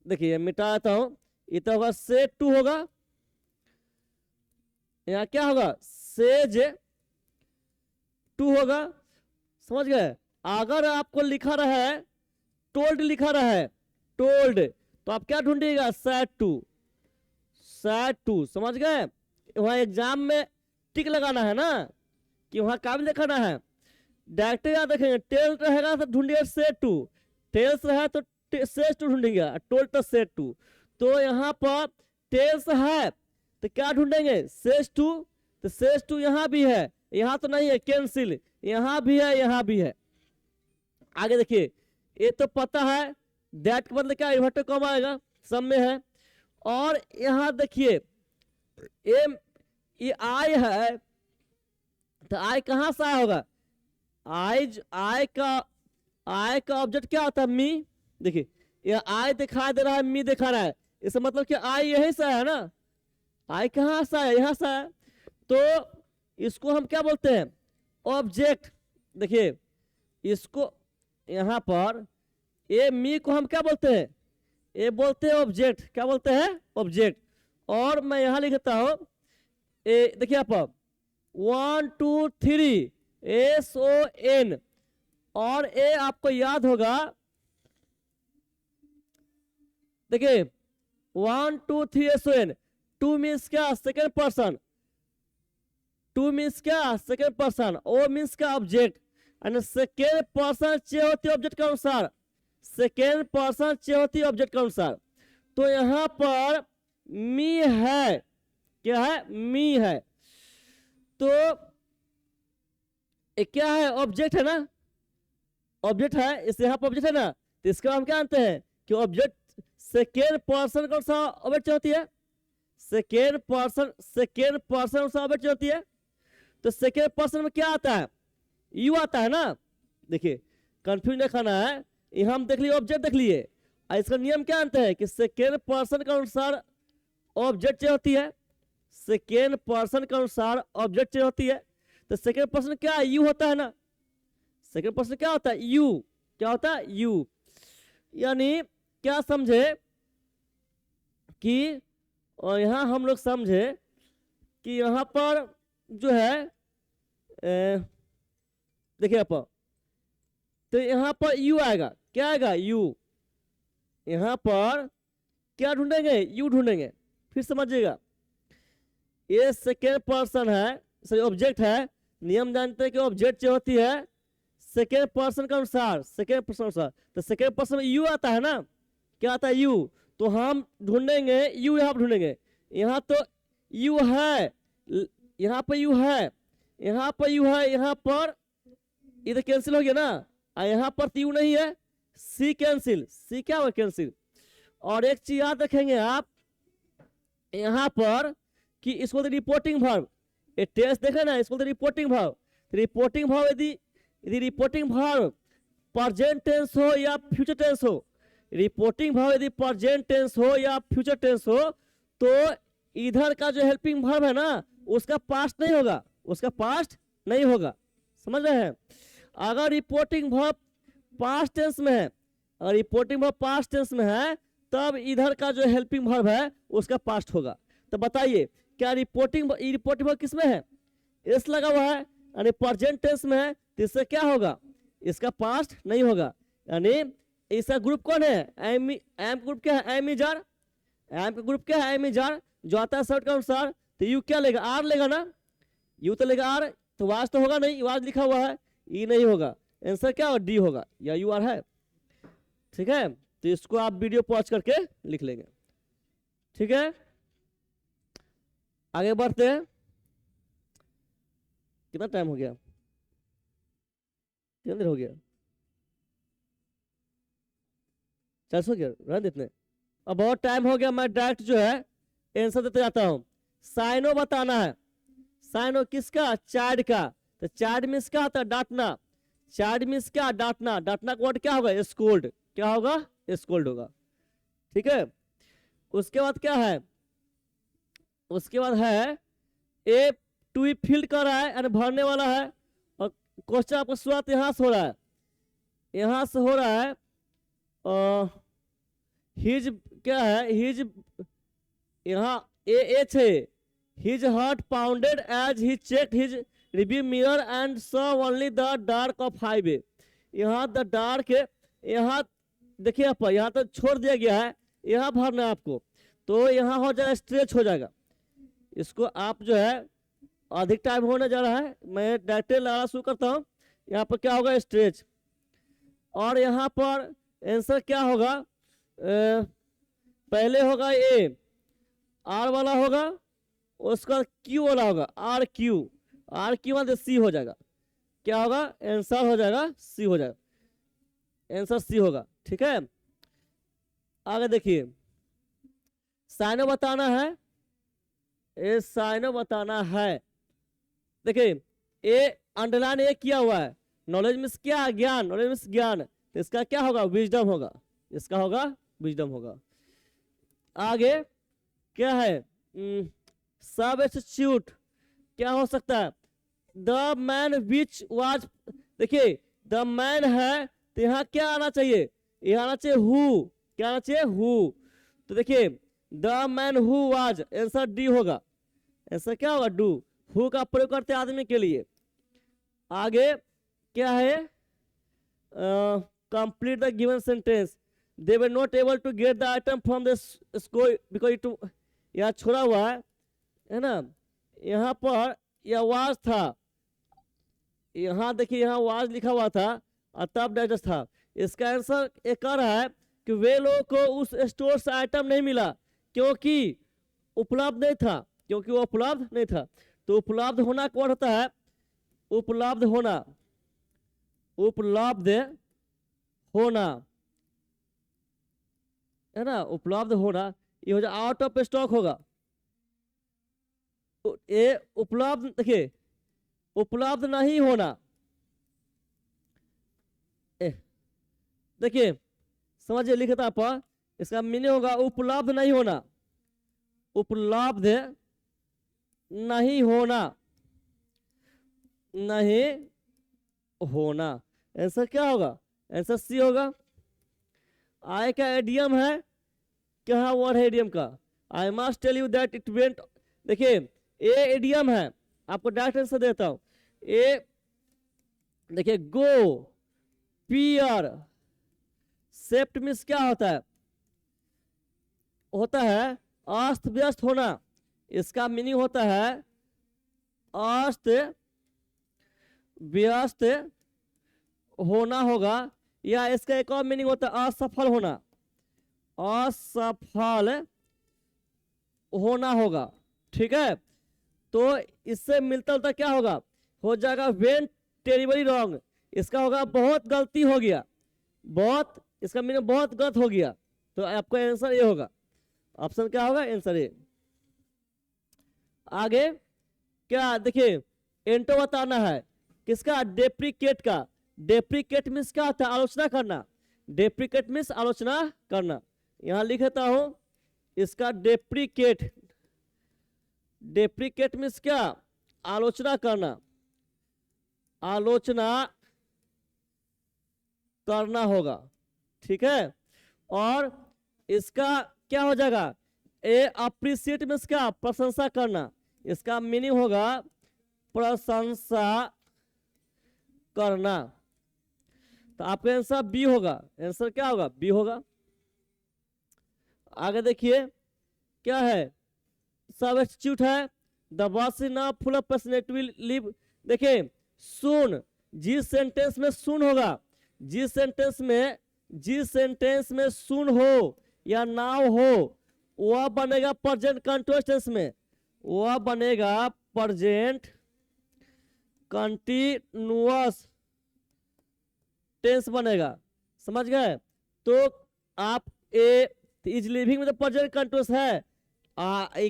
देखिए मिटा देता हूं, ये तो होगा से टू होगा, यहाँ क्या होगा, सेज टू होगा, समझ गए। अगर आपको लिखा रहा है टोल्ड, लिखा रहा है टोल्ड, तो आप क्या ढूंढिएगा, सैड टू, सैड टू, समझ गए। वहां एग्जाम में टिक लगाना है ना, कि वहां काम लिखाना है, डायरेक्ट याद रखेंगे। टेल रहेगा तो ढूंढिए से टू, टेल्स रहा तो सेज टू ढूंढेंगे, टोल्ड तो सेज टू। तो यहाँ पर टेल्स है तो क्या ढूंढेंगे, सेज टू, तो सेज टू यहाँ भी है, यहाँ तो नहीं है, कैंसिल, यहाँ भी है, यहाँ भी है। आगे देखिए, ये तो पता है, दैट का मतलब क्या, इन्वर्टर कॉमा आएगा, सब में है। और यहाँ देखिए ये आई है, तो आई कहां से आया होगा, आई का ऑब्जेक्ट क्या होता है, मी। देखिए ये आई दिखाई दे रहा है, मी दिखा रहा है, इसका मतलब कि आई यहीं से है ना, आई कहां से है, यहां से है। तो इसको हम क्या बोलते हैं, ऑब्जेक्ट। देखिए इसको यहां पर ये मी को हम क्या बोलते हैं, ये बोलते हैं ऑब्जेक्ट, क्या बोलते हैं, ऑब्जेक्ट। और मैं यहां लिखता हूं, देखिए आप 1 2 3 SON, और ये आपको याद होगा, देखिए 1 2 3 SON, टू मीन्स क्या, सेकेंड पर्सन, टू मीन्स क्या, सेकेंड पर्सन, ओ मीन्स क्या, object. And second person change होती है ऑब्जेक्ट के अनुसार, सेकेंड पर्सन चेंज होती है ऑब्जेक्ट के अनुसार। तो यहां पर मी है, क्या है, मी है, तो क्या है, ऑब्जेक्ट है ना, ऑब्जेक्ट है, इस यहाँ पर ऑब्जेक्ट है ना, तो इसका हम क्या जानते हैं कि ऑब्जेक्ट सेकेंड पर्सन कौन सा ऑब्जेक्ट होती है, सेकेंड पर्सन ऑब्जेक्ट होती है। तो सेकेंड पर्सन में क्या आता है, यू आता है ना। देखिए कंफ्यूज नहीं खाना है, यहाँ हम देख लिए, ऑब्जेक्ट देख लिए, इसका नियम क्या जानते हैं कि सेकेंड पर्सन के अनुसार ऑब्जेक्ट चेंज होती है, सेकेंड पर्सन के अनुसार ऑब्जेक्ट चेंज होती है। तो सेकेंड पर्सन क्या है, यू होता है ना, सेकेंड पर्सन क्या होता है, यू, क्या होता है, यू। यानी क्या समझे कि, और यहां हम लोग समझे कि यहां पर जो है देखिए आप, तो यहां पर यू आएगा, क्या आएगा, यू। यहां पर क्या ढूंढेंगे, यू ढूंढेंगे। फिर समझिएगा, ये सेकेंड पर्सन है, सॉरी ऑब्जेक्ट है, नियम जानते हैं कि ऑब्जेक्ट जो होती है सेकेंड पर्सन के अनुसार, सेकेंड पर्सन अनुसार। तो सेकेंड पर्सन में यू आता है ना, क्या आता है, यू। तो हम ढूंढेंगे यू, यहाँ पर ढूंढेंगे, यहाँ तो यू है, यहाँ पर यू है, यहाँ पर यू है, यहाँ पर इधर कैंसिल हो गया ना, यहाँ पर तो यू नहीं है, सी कैंसिल, सी क्या हुआ, कैंसिल। और एक चीज याद रखेंगे आप यहाँ पर कि इसको रिपोर्टिंग वर्ब, ये टेस्ट देखे ना, इसको रिपोर्टिंग वर्ब, रिपोर्टिंग वर्ब यदि रिपोर्टिंग वर्ब प्रेजेंट टेंस हो या फ्यूचर टेंस हो, रिपोर्टिंग वर्ब यदि प्रेजेंट टेंस हो या फ्यूचर टेंस हो, तो इधर का जो हेल्पिंग वर्ब है ना, उसका पास्ट नहीं होगा, उसका पास्ट नहीं होगा, समझ रहे हैं। अगर रिपोर्टिंग वर्ब पास्ट टेंस में है, अगर रिपोर्टिंग वर्ब पास्ट टेंस में है, तब इधर का जो हेल्पिंग वर्ब है उसका पास्ट होगा। तो बताइए क्या रिपोर्टिंग वर्ब किस में है, एस लगा हुआ है, यानी प्रेजेंट टेंस में है, तो इससे क्या होगा, इसका पास्ट नहीं होगा। यानी इसका ग्रुप कौन है, एम ग्रुप क्या है, एमिजार। एम का ग्रुप क्या है, एमिजार, जो आता है शर्ट के अनुसार। तो यू क्या लेगा, आर लेगा ना, यू तो लेगा आर, तो वाज तो होगा नहीं, वाज लिखा हुआ है, ई नहीं होगा, आंसर क्या होगा, डी होगा, या यू आर है। ठीक है, तो इसको आप वीडियो पॉज करके लिख लेंगे। ठीक है, आगे बढ़ते हैं। कितना टाइम हो गया, कितना देर हो गया, 400 हो गया, रन इतने। अब बहुत टाइम हो गया, मैं डायरेक्ट जो है आंसर देते जाता हूं। साइनो बताना है, साइनो किसका, चाइल्ड का। तो चाइल्ड मीन्स क्या होता है, डांटना। चाइल्ड मीन्स क्या, डांटना। डांटना का वर्ड क्या होगा, स्कोल्ड। क्या होगा, स्कोल्ड होगा। ठीक है, उसके बाद क्या है, उसके बाद है ए टू ई फील्ड कर रहा है, यानी भरने वाला है। और क्वेश्चन आपका शुरुआत यहां से हो रहा है, यहां से हो रहा है। हिज क्या है, हिज यहाँ एच है, his heart pounded as he checked his review mirror and saw only the dark of highway. यहाँ द डार्क, यहाँ देखिए आप, यहाँ तो छोड़ दिया गया है, यहाँ भरना है आपको। तो यहाँ हो जाएगा, स्ट्रेच हो जाएगा। इसको आप जो है, अधिक टाइम होने जा रहा है, मैं डायरेक्ट लगाना शुरू करता हूँ। यहाँ पर क्या होगा, स्ट्रेच। और यहाँ पर आंसर क्या होगा, पहले होगा ए, आर वाला होगा, उसका क्यू वाला होगा, आर क्यू। आर क्यू वाला सी हो जाएगा, क्या होगा, आंसर हो जाएगा सी हो जाएगा, आंसर सी होगा। ठीक है, आगे देखिए, साइनो बताना है, ए साइनो बताना है। देखिए ए अंडरलाइन ए किया हुआ है, नॉलेज मीन्स क्या, ज्ञान, नॉलेज मीन्स ज्ञान। तो इसका क्या होगा, विजडम होगा, इसका होगा विजडम होगा। आगे क्या है, सबस्टिट्यूट क्या हो सकता है, द मैन विच वाज। देखिए द मैन है, तो यहाँ क्या आना चाहिए, यहाँ आना चाहिए हु। क्या आना चाहिए, हु। तो देखिए the man who was, answer D होगा, आंसर क्या होगा, डू। हु का प्रयोग करते आदमी के लिए। आगे क्या है, complete the given sentence, they were not able to get the item from the school because it, यहाँ छोड़ा हुआ है ना, यहाँ पर यह वाज था, यहाँ देखिए यहाँ वाज लिखा हुआ था और तब डाइजेस्ट था। इसका आंसर ये कह रहा है कि वे लोगों को उस स्टोर से आइटम नहीं मिला क्योंकि उपलब्ध नहीं था, क्योंकि वो उपलब्ध नहीं था। तो उपलब्ध होना कौन होता है, उपलब्ध होना, उपलब्ध होना है ना, उपलब्ध होना, ये हो जाए आउट ऑफ स्टॉक होगा। ये उपलब्ध, देखिए उपलब्ध नहीं होना, देखिए समझिए लिखता पर, इसका मीनिंग होगा उपलब्ध नहीं होना, उपलब्ध नहीं होना, नहीं होना। आंसर क्या होगा, आंसर सी होगा। आई का एडियम है, क्या वर्ड है एडियम का, I must tell you that it went. देखिए ए एडियम है, आपको डायरेक्ट आंसर देता हूं। ए देखिए गो, पियर, सेप्ट मीन्स क्या होता है, होता है अस्त व्यस्त होना। इसका मीनिंग होता है अस्त व्यस्त होना होगा, या इसका एक और मीनिंग होता है असफल होना, असफल होना होगा। ठीक है, तो इससे मिलता जुलता क्या होगा, हो जाएगा वेन टेरिबली रॉन्ग। इसका होगा बहुत गलती हो गया, बहुत, इसका मीनिंग बहुत गलत हो गया। तो आपका आंसर ये होगा, ऑप्शन क्या होगा, आंसर ए। आगे क्या, देखिए एंटो बताना है, किसका, डेप्रिकेट का। डेप्रिकेट मीन्स क्या होता है, आलोचना करना। डेप्रिकेट मीन्स आलोचना करना। यहां लिखता हूं इसका डेप्रिकेट, डेप्रिकेट मीन्स क्या, आलोचना करना, आलोचना करना होगा। ठीक है, और इसका क्या हो जाएगा, ए अप्रिशिएट मीन्स क्या, प्रशंसा करना। इसका मीनिंग होगा प्रशंसा करना। तो आपका आंसर बी होगा। आंसर क्या होगा? बी होगा। आगे देखिए क्या है, सब्स्टिट्यूट है the bus is not full of personality will live. देखिए सुन, जिस सेंटेंस में सुन होगा, जिस सेंटेंस में सुन हो या नाउ हो, वह बनेगा प्रेजेंट कंटीन्यूअस टेंस में, वह बनेगा प्रेजेंट कंटीन्यूअस टेंस बनेगा। समझ गए? तो आप ए इज लिविंग में तो प्रेजेंट कंटीन्यूअस है,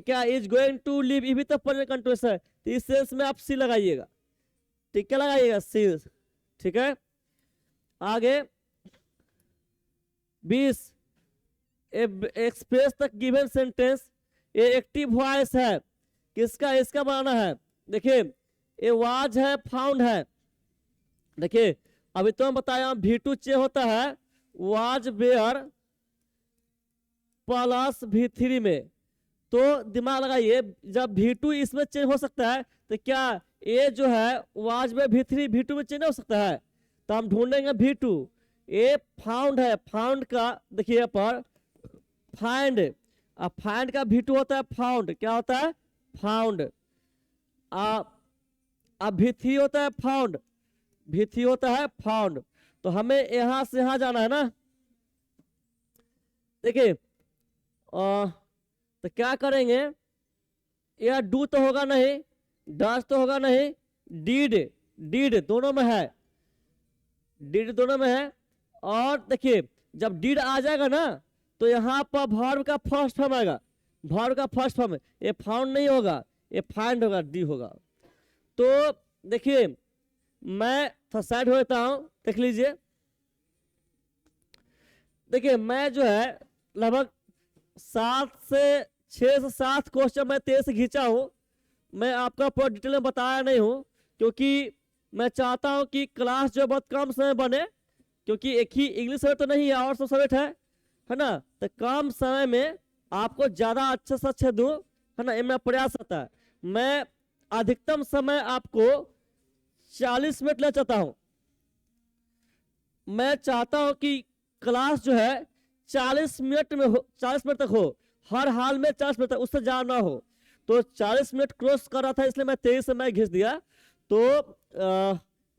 क्या इज गोइंग टू लिव ये भी तो प्रेजेंट कंटीन्यूअस है, तो इस सेंस में आप सी लगाइएगा। ठीक, क्या लगाइएगा? सी। ठीक है, आगे 20 एक्सप्रेस द गिवन सेंटेंस। ये एक्टिव वॉइस है, किसका? इसका बनाना है। देखिए ये वाज है, फाउंड है। देखिए अभी तो हम बताया V2 चे होता है वाज वेयर प्लस V3 में, तो दिमाग लगाइए जब V2 इसमें चेंज हो सकता है तो क्या ये जो है वाज में V3 V2 में चेंज हो सकता है? तो हम ढूंढेंगे V2। ये फाउंड है, फाउंड का देखिए यहाँ पर फाइंड, अब फाइंड का V2 होता है फाउंड। क्या होता है? फाउंड। अब V3 होता है फाउंड, V3 होता है फाउंड। तो हमें यहां से यहां जाना है ना। देखिए तो क्या करेंगे, यह डू तो होगा नहीं, डस तो होगा नहीं, डीड, डीड दोनों में है, डीड दोनों में है। और देखिए जब डीड आ जाएगा ना तो यहाँ पर वर्ब का फर्स्ट फॉर्म आएगा, वर्ब का फर्स्ट फॉर्म। ये फाउंड नहीं होगा, ये फाइंड होगा, डी होगा। तो देखिए मैं थोड़ा साइड हो जाता हूं, देख लीजिए। देखिए मैं जो है लगभग 6 से 7 क्वेश्चन मैं तेज से खींचा हूं। मैं आपका पूरा डिटेल में बताया नहीं हूं क्योंकि मैं चाहता हूं कि क्लास जो बहुत कम समय बने, क्योंकि एक ही इंग्लिश सब्जेक्ट तो नहीं है और सब सब्जेक्ट है ना, तो कम समय में आपको ज्यादा अच्छे से अच्छे दूं, है ना, ये मेरा प्रयास रहता है। मैं अधिकतम समय आपको 40 मिनट ले चाहता हूं। मैं चाहता हूं कि क्लास जो है 40 मिनट में हो, 40 मिनट तक हो, हर हाल में 40 मिनट तक, उससे ज्यादा ना हो। तो 40 मिनट क्रॉस कर रहा था इसलिए मैं 23 से मैं घिस दिया। तो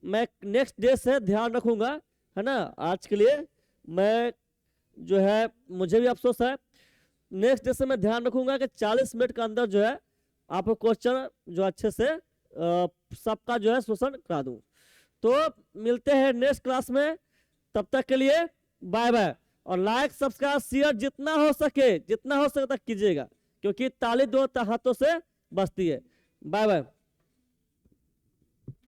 मैं नेक्स्ट डे से ध्यान रखूंगा, है ना। आज के लिए मैं जो है मुझे भी अफसोस है, नेक्स्ट डे से मैं ध्यान रखूंगा कि 40 मिनट के अंदर जो है आपको क्वेश्चन जो अच्छे से सबका जो है शोषण करा दूं। तो मिलते हैं नेक्स्ट क्लास में, तब तक के लिए बाय बाय। और लाइक सब्सक्राइब शेयर जितना हो सके तक कीजिएगा, क्योंकि ताली दो हाथों से बजती है। Bye bye.